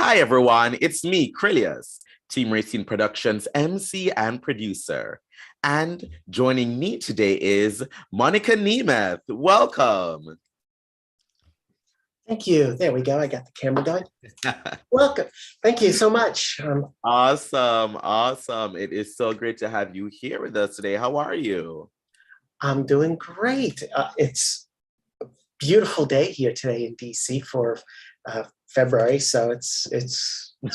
Hi, everyone. It's me, Krylios, Team Racing Productions MC and producer. And joining me today is Monika Nemeth. Welcome. Thank you. There we go. I got the camera going. Welcome. Thank you so much. Awesome. It is so great to have you here with us today. How are you? I'm doing great. It's a beautiful day here today in DC for February, so it's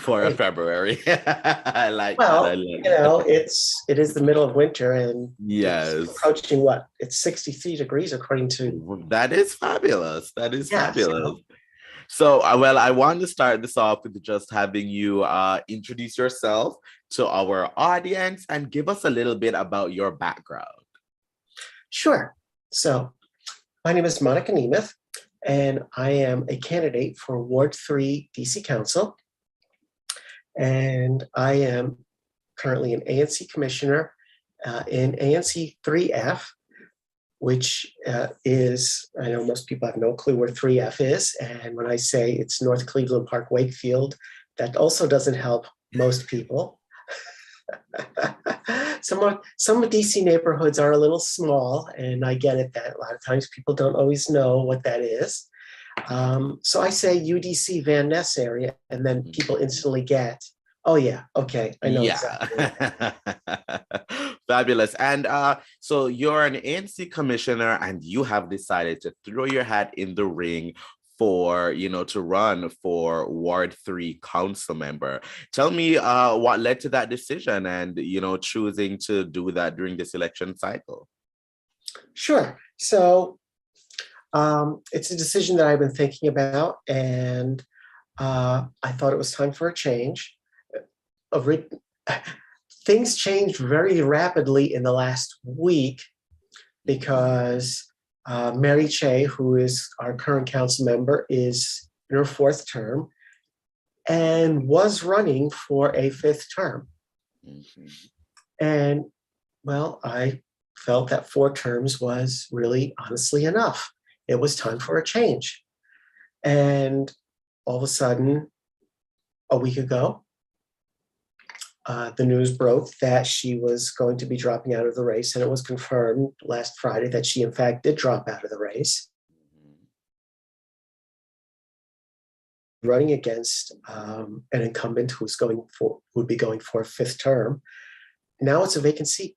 For great. February. I like that. Well, I love that. it is the middle of winter, and Yes. it's approaching what? It's 63 degrees according to. That is fabulous. That is fabulous. So, Well, I want to start this off with just having you introduce yourself to our audience and give us a little bit about your background. sure. So, my name is Monika Nemeth, and I am a candidate for Ward 3 DC Council. And I am currently an ANC commissioner in ANC 3F, which is, I know most people have no clue where 3F is. And when I say it's North Cleveland Park Wakefield, that also doesn't help most people. Some of DC neighborhoods are a little small, and I get it that a lot of times people don't always know what that is. So I say UDC Van Ness area, and then people instantly get, oh yeah, okay, I know exactly. Fabulous. And so you're an ANC commissioner, and you have decided to throw your hat in the ring for, to run for Ward 3 council member. Tell me what led to that decision and, choosing to do that during this election cycle. Sure. So it's a decision that I've been thinking about, and I thought it was time for a change. Things changed very rapidly in the last week because Mary Chey, who is our current council member, is in her fourth term and was running for a fifth term. Mm-hmm. And well, I felt that 4 terms was really honestly enough. It was time for a change. And all of a sudden, a week ago, the news broke that she was going to be dropping out of the race, and it was confirmed last Friday that she in fact did drop out of the race. Running against an incumbent who would be going for a fifth term. Now it's a vacant seat.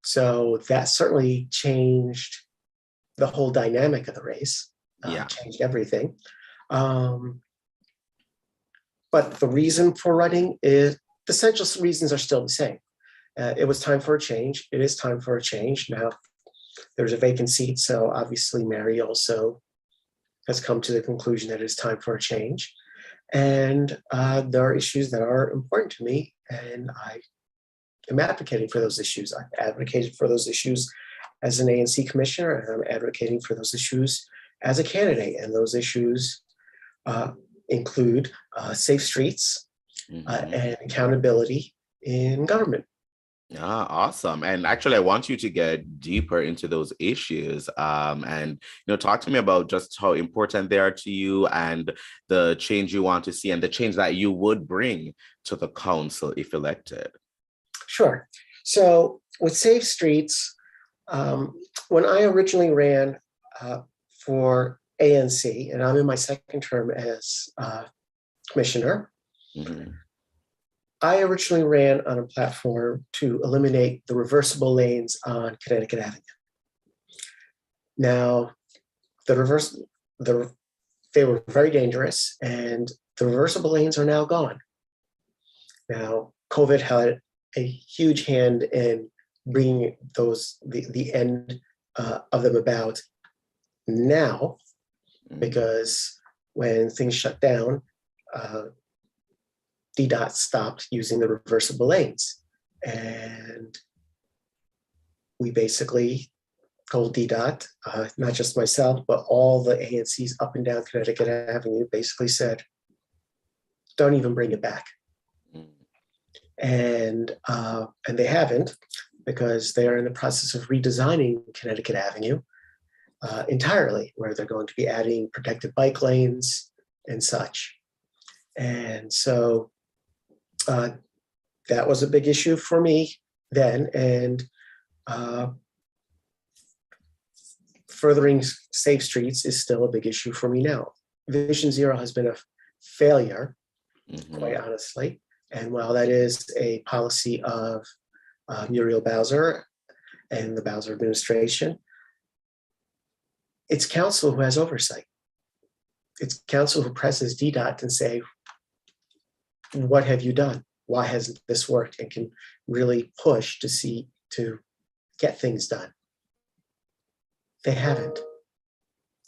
So that certainly changed the whole dynamic of the race, changed everything. But the reason for running is, the essential reasons are still the same. It was time for a change. It is time for a change. Now, there's a vacant seat, so obviously Mary also has come to the conclusion that it's time for a change. And there are issues that are important to me, and I am advocating for those issues. I've advocated for those issues as an ANC commissioner, and I'm advocating for those issues as a candidate. And those issues include safe streets, and accountability in government. Awesome. And actually, I want you to get deeper into those issues and, talk to me about just how important they are to you and the change you want to see and the change that you would bring to the council if elected. Sure. So with Safe Streets, when I originally ran for ANC, and I'm in my second term as commissioner, I originally ran on a platform to eliminate the reversible lanes on Connecticut Avenue. Now, they were very dangerous, and the reversible lanes are now gone. Now, COVID had a huge hand in bringing the end of them about now, because when things shut down, DDOT stopped using the reversible lanes. And we basically told DDOT, not just myself, but all the ANCs up and down Connecticut Avenue basically said, don't even bring it back. And they haven't, because they are in the process of redesigning Connecticut Avenue entirely, where they're going to be adding protected bike lanes and such. And so that was a big issue for me then. And furthering safe streets is still a big issue for me now. Vision Zero has been a failure, quite honestly. And while that is a policy of Muriel Bowser and the Bowser administration, it's council who has oversight. It's council who presses DDOT and say, what have you done? Why hasn't this worked? And can really push to get things done. They haven't.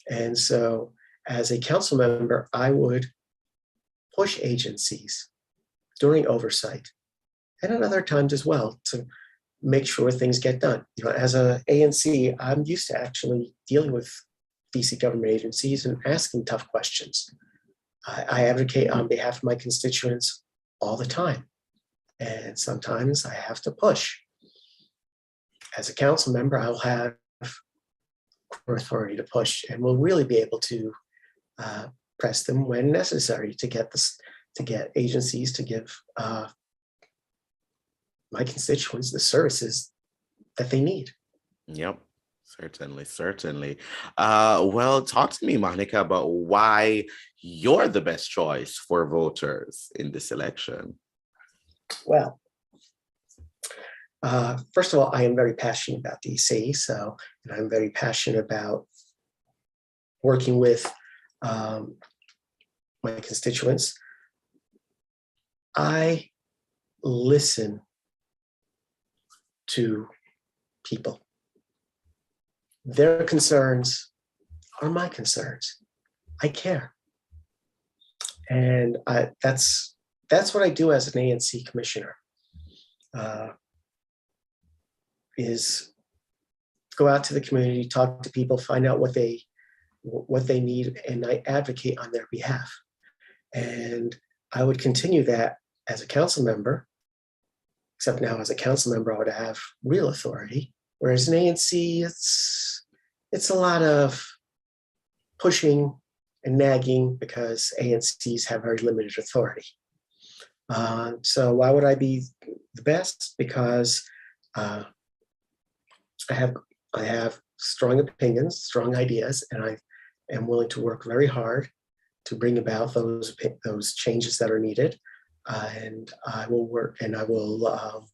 And so as a council member, I would push agencies during oversight and at other times as well to make sure things get done. You know, as a ANC, I'm used to actually dealing with DC government agencies and asking tough questions. I advocate on behalf of my constituents all the time. And sometimes I have to push. As a council member, I'll have authority to push and will really be able to press them when necessary to get agencies to give my constituents the services that they need. Yep. Certainly. Well, talk to me, Monika, about why you're the best choice for voters in this election. Well, first of all, I am very passionate about DC, and I'm very passionate about working with my constituents. I listen to people. Their concerns are my concerns. I care. And that's what I do as an ANC commissioner, is go out to the community, talk to people, find out what they need, and I advocate on their behalf. And I would continue that as a council member, except now as a council member, I would have real authority. Whereas in ANC, it's a lot of pushing and nagging because ANCs have very limited authority. So why would I be the best? Because I have strong opinions, strong ideas, and I am willing to work very hard to bring about those changes that are needed. And I will work and I will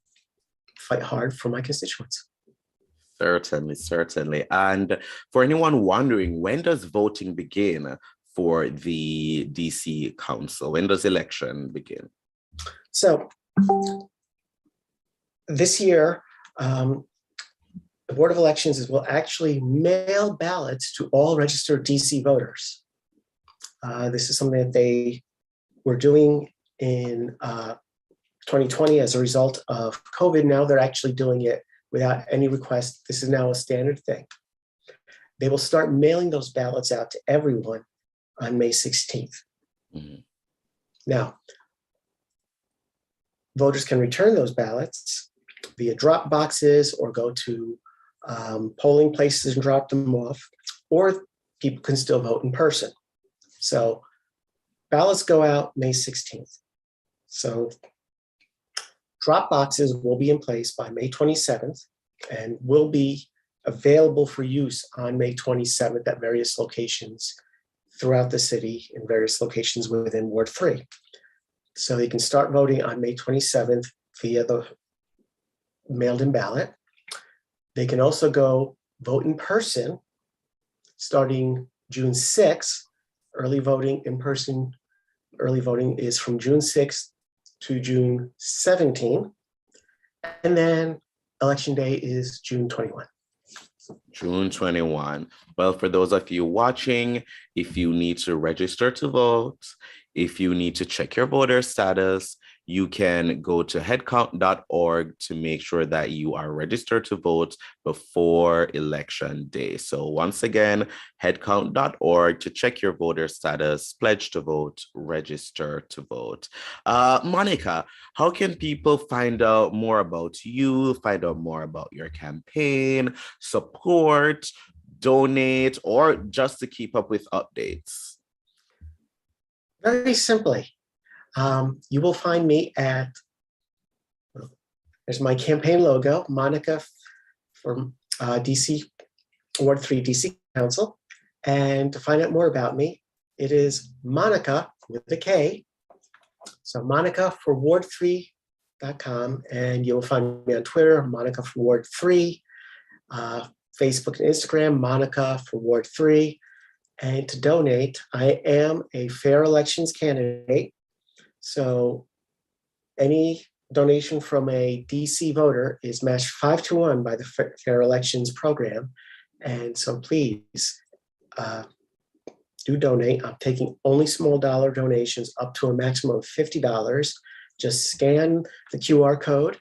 fight hard for my constituents. Certainly. And for anyone wondering, when does voting begin for the DC Council? When does election begin? So this year, the Board of Elections will actually mail ballots to all registered DC voters. This is something that they were doing in 2020 as a result of COVID. Now they're actually doing it without any request. This is now a standard thing. They will start mailing those ballots out to everyone on May 16th. Mm-hmm. Now, voters can return those ballots via drop boxes or go to polling places and drop them off, or people can still vote in person. So ballots go out May 16th. So drop boxes will be in place by May 27th and will be available for use on May 27th at various locations throughout the city in various locations within Ward 3. So they can start voting on May 27th via the mailed-in ballot. They can also go vote in person starting June 6th. Early voting in person, early voting is from June 6th to June 17th. And then election day is June 21. June 21. Well, for those of you watching, if you need to register to vote, if you need to check your voter status, you can go to headcount.org to make sure that you are registered to vote before election day. So once again, headcount.org to check your voter status, pledge to vote, register to vote. Monika, how can people find out more about you, find out more about your campaign, support, donate, or just to keep up with updates? Very simply, You will find me at, there's my campaign logo, Monika from DC, Ward 3 DC Council. And to find out more about me, it is Monika with a K. So Monika for Ward3.com, and you'll find me on Twitter, Monika for Ward 3, Facebook and Instagram, Monika for Ward 3. And to donate, I am a fair elections candidate. So any donation from a DC voter is matched 5-1 by the Fair Elections program. And so please do donate. I'm taking only small dollar donations up to a maximum of $50. Just scan the QR code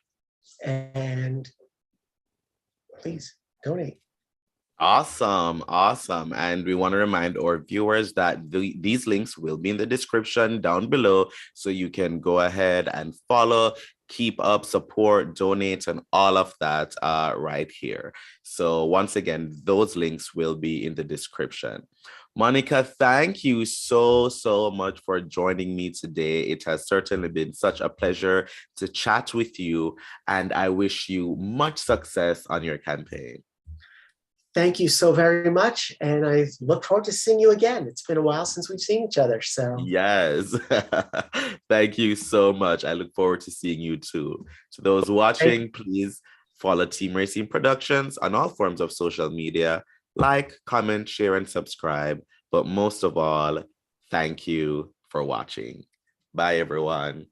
and please donate. Awesome. And we want to remind our viewers that these links will be in the description down below, so you can go ahead and follow, keep up, support, donate, and all of that right here. So once again, those links will be in the description. Monika, thank you so much for joining me today. It has certainly been such a pleasure to chat with you, and I wish you much success on your campaign. Thank you so very much. And I look forward to seeing you again. It's been a while since we've seen each other. So yes, thank you so much. I look forward to seeing you too. To those watching, please follow Team Racing Productions on all forms of social media. Like, comment, share, and subscribe. But most of all, thank you for watching. Bye, everyone.